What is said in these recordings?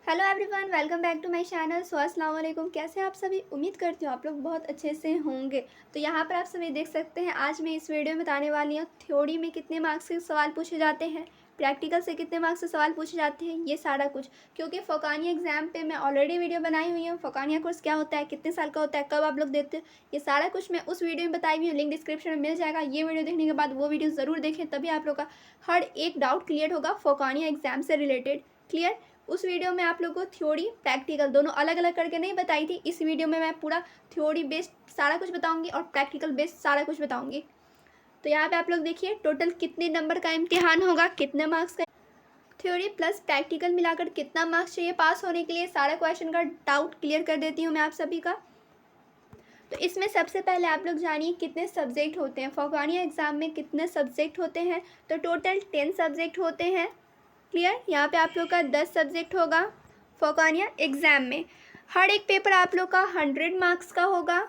Hello everyone, welcome back to my channel. So अस्सलाम वालेकुम। कैसे हैं आप सभी? उम्मीद करती हूँ आप लोग बहुत अच्छे से होंगे। तो यहाँ पर आप सभी देख सकते हैं, आज मैं इस वीडियो में बताने वाली हूँ थ्योरी में कितने मार्क्स के सवाल पूछे जाते हैं, प्रैक्टिकल से कितने मार्क्स से सवाल पूछे जाते हैं, ये सारा कुछ। क्योंकि फ़ोकानिया एग्जाम पे मैं ऑलरेडी वीडियो बनाई हुई हूँ। फ़ोकानिया कोर्स क्या होता है, कितने साल का होता है, कब आप लोग देते हो, ये सारा कुछ मैं उस वीडियो में बताई हुई हूँ। लिंक डिस्क्रिप्शन में मिल जाएगा। ये वीडियो देखने के बाद वो वीडियो ज़रूर देखें, तभी आप लोग का हर एक डाउट क्लियर होगा फ़ोकानिया एग्जाम से रिलेटेड। क्लियर? उस वीडियो में आप लोगों को थ्योरी प्रैक्टिकल दोनों अलग अलग करके नहीं बताई थी। इस वीडियो में मैं पूरा थ्योरी बेस्ड सारा कुछ बताऊंगी और प्रैक्टिकल बेस्ड सारा कुछ बताऊंगी। तो यहाँ पे आप लोग देखिए टोटल कितने नंबर का इम्तिहान होगा, कितने मार्क्स का, थ्योरी प्लस प्रैक्टिकल मिलाकर कितना मार्क्स चाहिए पास होने के लिए, सारा क्वेश्चन का डाउट क्लियर कर देती हूँ मैं आप सभी का। तो इसमें सबसे पहले आप लोग जानिए कितने सब्जेक्ट होते हैं। फ़ोकानिया एग्ज़ाम में कितने सब्जेक्ट होते हैं, तो टोटल 10 सब्जेक्ट होते हैं। क्लियर? यहाँ पे आप लोग का 10 सब्जेक्ट होगा फ़ोकानिया एग्ज़ाम में। हर एक पेपर आप लोग का 100 मार्क्स का होगा।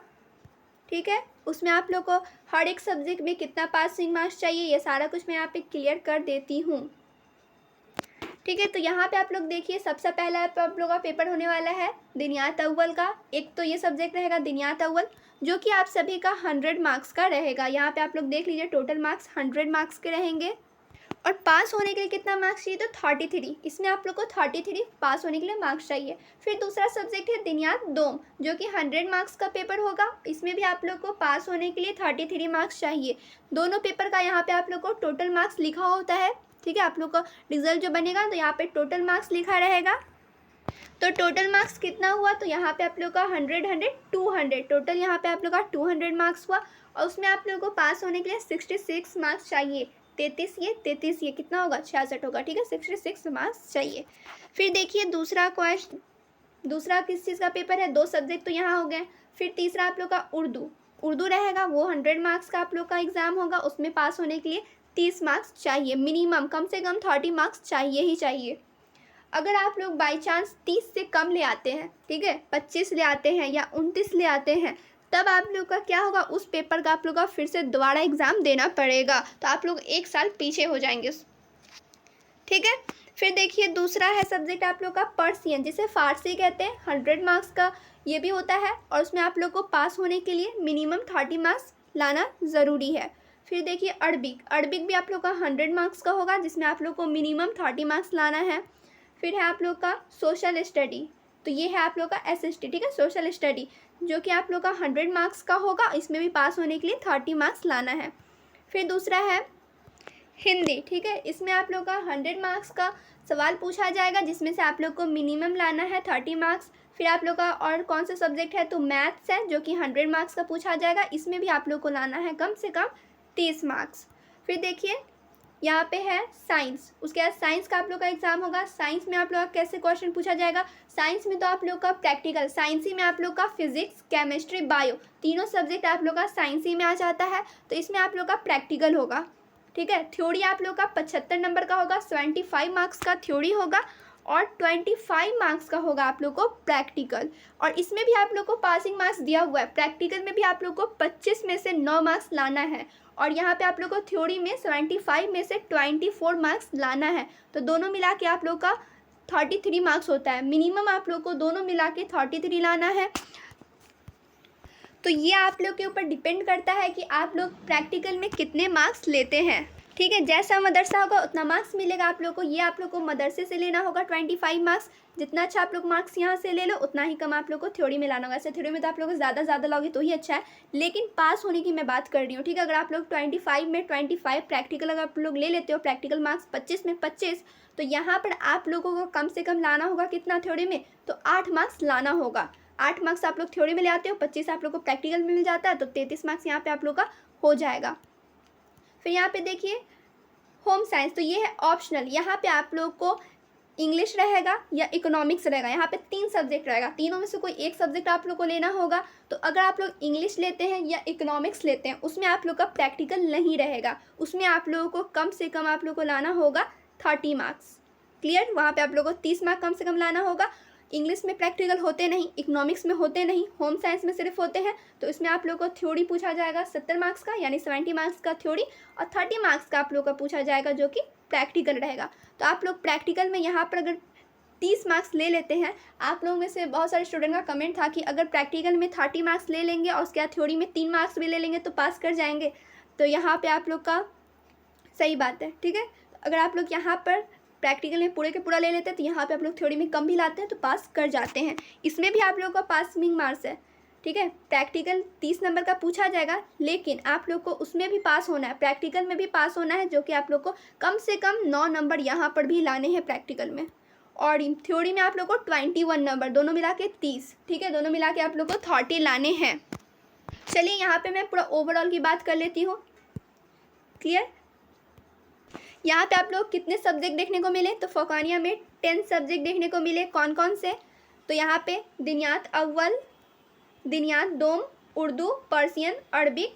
ठीक है? उसमें आप लोग को हर एक सब्जेक्ट में कितना पासिंग मार्क्स चाहिए, ये सारा कुछ मैं यहाँ पे क्लियर कर देती हूँ। ठीक है? तो यहाँ पे आप लोग देखिए, सबसे पहला आप लोग का पेपर होने वाला है दिनियात अव्वल का। एक तो ये सब्जेक्ट रहेगा दिनियात अव्वल, जो कि आप सभी का 100 मार्क्स का रहेगा। यहाँ पे आप लोग देख लीजिए, टोटल मार्क्स 100 मार्क्स के रहेंगे। और पास होने के लिए कितना मार्क्स चाहिए, तो 33। इसमें आप लोग को 33 पास होने के लिए मार्क्स चाहिए। फिर दूसरा सब्जेक्ट है दिनियात दोम, जो कि 100 मार्क्स का पेपर होगा। इसमें भी आप लोग को पास होने के लिए 33 मार्क्स चाहिए। दोनों पेपर का यहाँ पे आप लोग को टोटल मार्क्स लिखा होता है। ठीक है? आप लोग का रिजल्ट जो बनेगा तो यहाँ पे टोटल मार्क्स लिखा रहेगा। तो टोटल मार्क्स कितना हुआ, तो यहाँ पे आप लोग का 100 200 टोटल यहाँ पे आप लोग का 200 मार्क्स हुआ। और उसमें आप लोगों को पास होने के लिए 66 मार्क्स चाहिए। 33 ये कितना होगा, 66 होगा। ठीक है? 66 मार्क्स चाहिए। फिर देखिए दूसरा क्वेश्चन, दूसरा किस चीज़ का पेपर है, 2 सब्जेक्ट तो यहाँ हो गए। फिर तीसरा आप लोग का उर्दू रहेगा। वो 100 मार्क्स का आप लोग का एग्ज़ाम होगा। उसमें पास होने के लिए 30 मार्क्स चाहिए मिनिमम, कम से कम 30 मार्क्स चाहिए ही चाहिए। अगर आप लोग बाई चांस 30 से कम ले आते हैं, ठीक है, 25 ले आते हैं या 29 ले आते हैं, तब आप लोग का क्या होगा, उस पेपर का आप लोग का फिर से दोबारा एग्ज़ाम देना पड़ेगा। तो आप लोग 1 साल पीछे हो जाएंगे। ठीक है? फिर देखिए दूसरा है सब्जेक्ट आप लोग का पर्सियन, जिसे फ़ारसी कहते हैं। 100 मार्क्स का ये भी होता है और उसमें आप लोग को पास होने के लिए मिनिमम 30 मार्क्स लाना ज़रूरी है। फिर देखिए अरबिक भी आप लोग का 100 मार्क्स का होगा, जिसमें आप लोग को मिनिमम 30 मार्क्स लाना है। फिर है आप लोग का सोशल स्टडी, तो ये है आप लोग का SST। ठीक है? सोशल स्टडी, जो कि आप लोग का 100 मार्क्स का होगा। इसमें भी पास होने के लिए 30 मार्क्स लाना है। फिर दूसरा है हिंदी। ठीक है? इसमें आप लोग का 100 मार्क्स का सवाल पूछा जाएगा, जिसमें से आप लोग को मिनिमम लाना है 30 मार्क्स। फिर आप लोग का और कौन सा सब्जेक्ट है, तो मैथ्स है, जो कि 100 मार्क्स का पूछा जाएगा। इसमें भी आप लोग को लाना है कम से कम 30 मार्क्स। फिर देखिए यहाँ पे है साइंस। उसके बाद साइंस का आप लोग का एग्जाम होगा। साइंस में आप लोग का कैसे क्वेश्चन पूछा जाएगा, साइंस में तो आप लोग का प्रैक्टिकल, साइंस ही में आप लोग का फिजिक्स, केमिस्ट्री, बायो, तीनों सब्जेक्ट आप लोग का साइंस ही में आ जाता है। तो इसमें आप लोग का प्रैक्टिकल होगा। ठीक है? थ्योरी आप लोग का 75 नंबर का होगा। 75 मार्क्स का थ्योरी होगा और 25 मार्क्स का होगा आप लोग को प्रैक्टिकल। और इसमें भी आप लोग को पासिंग मार्क्स दिया हुआ है। प्रैक्टिकल में भी आप लोग को 25 में से 9 मार्क्स लाना है। और यहाँ पे आप लोग को थ्योरी में 75 में से 24 मार्क्स लाना है। तो दोनों मिला के आप लोग का 33 मार्क्स होता है। मिनिमम आप लोग को दोनों मिला के 33 लाना है। तो ये आप लोग के ऊपर डिपेंड करता है कि आप लोग प्रैक्टिकल में कितने मार्क्स लेते हैं। ठीक है? जैसा मदरसा होगा उतना मार्क्स मिलेगा आप लोग को। ये आप लोग को मदरसे से लेना होगा 25 मार्क्स। जितना अच्छा आप लोग मार्क्स यहाँ से ले लो, उतना ही कम आप लोग को थ्योरी में लाना होगा। ऐसे थ्योरी में तो आप लोग ज़्यादा लोगे तो ही अच्छा है, लेकिन पास होने की मैं बात कर रही हूँ। ठीक है? अगर आप लोग 25 में 25 प्रैक्टिकल अगर आप लोग ले लेते हो, प्रैक्टिकल मार्क्स 25 में 25, तो यहाँ पर आप लोगों को कम से कम लाना होगा कितना थ्योरी में, तो 8 मार्क्स लाना होगा। 8 मार्क्स आप लोग थ्योरी में ले आते हो, 25 आप लोग को प्रैक्टिकल में मिल जाता है, तो 33 मार्क्स यहाँ पे आप लोग का हो जाएगा। फिर यहाँ पे देखिए होम साइंस, तो ये है ऑप्शनल। यहाँ पे आप लोग को इंग्लिश रहेगा या इकोनॉमिक्स रहेगा। यहाँ पे 3 सब्जेक्ट रहेगा, तीनों में से कोई एक सब्जेक्ट आप लोग को लेना होगा। तो अगर आप लोग इंग्लिश लेते हैं या इकोनॉमिक्स लेते हैं, उसमें आप लोग का प्रैक्टिकल नहीं रहेगा। उसमें आप लोगों को कम से कम आप लोग को लाना होगा 30 मार्क्स। क्लियर? वहाँ पे आप लोगों को 30 मार्क्स कम से कम लाना होगा। इंग्लिश में प्रैक्टिकल होते नहीं, इकोनॉमिक्स में होते नहीं, होम साइंस में सिर्फ होते हैं। तो इसमें आप लोग को थ्योरी पूछा जाएगा 70 मार्क्स का, यानी 70 मार्क्स का थ्योरी, और 30 मार्क्स का आप लोग का पूछा जाएगा, जो कि प्रैक्टिकल रहेगा। तो आप लोग प्रैक्टिकल में यहाँ पर अगर 30 मार्क्स ले लेते हैं। आप लोगों में से बहुत सारे स्टूडेंट का कमेंट था कि अगर प्रैक्टिकल में 30 मार्क्स ले लेंगे और उसके बाद थ्योरी में 3 मार्क्स भी ले लेंगे तो पास कर जाएंगे। तो यहाँ पे आप लोग का सही बात है, ठीक है। अगर आप लोग यहाँ पर प्रैक्टिकल में पूरे के पूरा ले लेते हैं तो यहाँ पे आप लोग थ्योरी में कम भी लाते हैं तो पास कर जाते हैं। इसमें भी आप लोगों का पासिंग मार्क्स है, ठीक है। प्रैक्टिकल 30 नंबर का पूछा जाएगा, लेकिन आप लोग को उसमें भी पास होना है, प्रैक्टिकल में भी पास होना है, जो कि आप लोग को कम से कम 9 नंबर यहाँ पर भी लाने हैं प्रैक्टिकल में। और थ्योरी में आप लोग को 21 नंबर, दोनों मिला के 30, ठीक है। दोनों मिला के आप लोग को 30 लाने हैं। चलिए यहाँ पे मैं पूरा ओवरऑल की बात कर लेती हूँ। क्लियर? यहाँ पे आप लोग कितने सब्जेक्ट देखने को मिले, तो फ़ौक़ानिया में 10 सब्जेक्ट देखने को मिले। कौन कौन से? तो यहाँ पे दिनियात अव्वल, दिनियात दोम, Urdu, Persian, Arabic,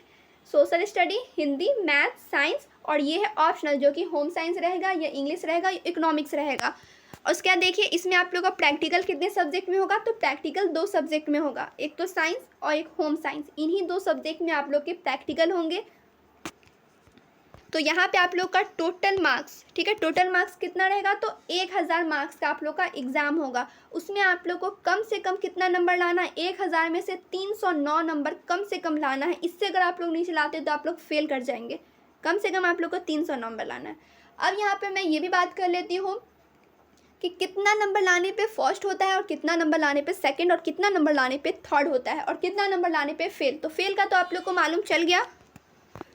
social study, Hindi, math, science, और ये है ऑप्शनल, जो कि होम साइंस रहेगा या इंग्लिश रहेगा या इकोनॉमिक्स रहेगा। और उसके बाद देखिए इसमें आप लोग का प्रैक्टिकल कितने सब्जेक्ट में होगा, तो प्रैक्टिकल 2 सब्जेक्ट में होगा, एक तो साइंस और एक होम साइंस। इन्हीं 2 सब्जेक्ट में आप लोग के प्रैक्टिकल होंगे। तो यहाँ पे आप लोग का टोटल मार्क्स, ठीक है, टोटल मार्क्स कितना रहेगा, तो 1000 मार्क्स का आप लोग का एग्ज़ाम होगा। उसमें आप लोग को कम से कम कितना नंबर लाना है, 1000 में से 309 नंबर कम से कम लाना है। इससे अगर आप लोग नीचे लाते तो आप लोग फेल कर जाएंगे। कम से कम आप लोग को 300 नंबर लाना है। अब यहाँ पर मैं ये भी बात कर लेती हूँ कि कितना नंबर लाने पे फर्स्ट होता है और कितना नंबर लाने पे सेकंड और कितना नंबर लाने पे थर्ड होता है और कितना नंबर लाने पे फेल। तो फेल का तो आप लोग को मालूम चल गया।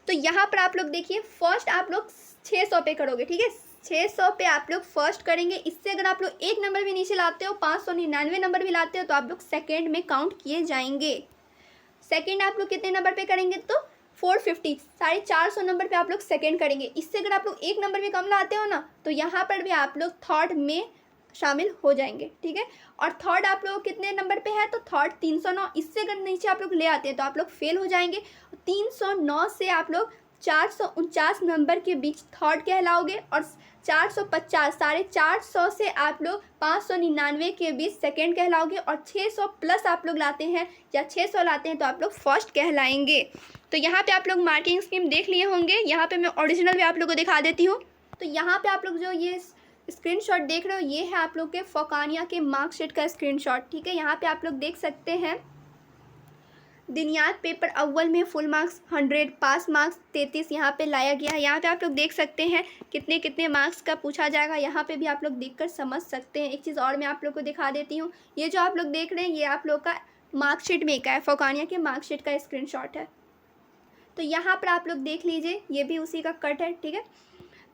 तो यहाँ पर आप लोग देखिए, फर्स्ट आप लोग 600 पे करोगे, ठीक है। 600 पे आप लोग फर्स्ट करेंगे। इससे अगर आप लोग एक नंबर भी नीचे लाते हो, 599 नंबर भी लाते हो, तो आप लोग सेकेंड में काउंट किए जाएंगे। सेकेंड आप लोग कितने नंबर पे करेंगे, तो 450, 450 नंबर पे आप लोग सेकेंड करेंगे। इससे अगर आप लोग एक नंबर भी कम लाते हो ना, तो यहाँ पर भी आप लोग थर्ड में शामिल हो जाएंगे, ठीक है। और थर्ड आप लोग कितने नंबर पे है, तो थर्ड 309। इससे अगर नीचे आप लोग ले आते हैं तो आप लोग फेल हो जाएंगे। 309 से आप लोग 449 नंबर के बीच थर्ड कहलाओगे और 450, 450 से आप लोग 599 के बीच सेकेंड कहलाओगे और 600 प्लस आप लोग लाते हैं या 600 लाते हैं तो आप लोग फर्स्ट कहलाएंगे। तो यहाँ पे आप लोग मार्किंग स्कीम देख लिए होंगे। यहाँ पे मैं ओरिजिनल भी आप लोग को दिखा देती हूँ। तो यहाँ पे आप लोग जो ये स्क्रीनशॉट देख रहे हो, ये है आप लोग के फ़ौक़ानिया के मार्कशीट का स्क्रीनशॉट, ठीक है। यहाँ पे आप लोग देख सकते हैं दिनियात पेपर अव्वल में फुल मार्क्स 100, पास मार्क्स 33 यहाँ पे लाया गया है। यहाँ पे आप लोग देख सकते हैं कितने कितने मार्क्स का पूछा जाएगा। यहाँ पे भी आप लोग देखकर समझ सकते हैं। एक चीज़ और मैं आप लोग को दिखा देती हूँ। ये जो आप लोग देख रहे हैं ये आप लोग का मार्कशीट में का है, फ़ौक़ानिया के मार्कशीट का स्क्रीनशॉट है। तो यहाँ पर आप लोग देख लीजिए, ये भी उसी का कट है, ठीक है।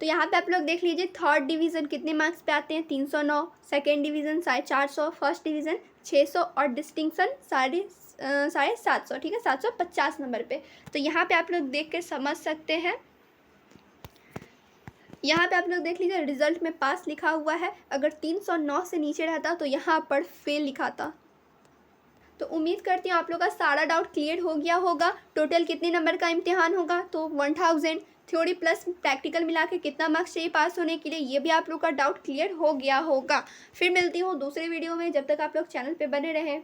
तो यहाँ पे आप लोग देख लीजिए थर्ड डिवीज़न कितने मार्क्स पे आते हैं, 309, सेकेंड डिवीज़न 450, फर्स्ट डिवीज़न 600 और डिस्टिंक्शन 750, ठीक है, 750 नंबर पे। तो यहाँ पे आप लोग देख के समझ सकते हैं। यहाँ पे आप लोग देख लीजिए रिजल्ट में पास लिखा हुआ है। अगर 309 से नीचे रहता तो यहाँ पर फेल लिखा था। तो उम्मीद करती हूँ आप लोग का सारा डाउट क्लियर हो गया होगा। टोटल कितने नंबर का इम्तिहान होगा, तो 1000, थ्योरी प्लस प्रैक्टिकल मिला के कितना मार्क्स चाहिए पास होने के लिए, ये भी आप लोग का डाउट क्लियर हो गया होगा। फिर मिलती हूँ दूसरे वीडियो में। जब तक आप लोग चैनल पे बने रहें।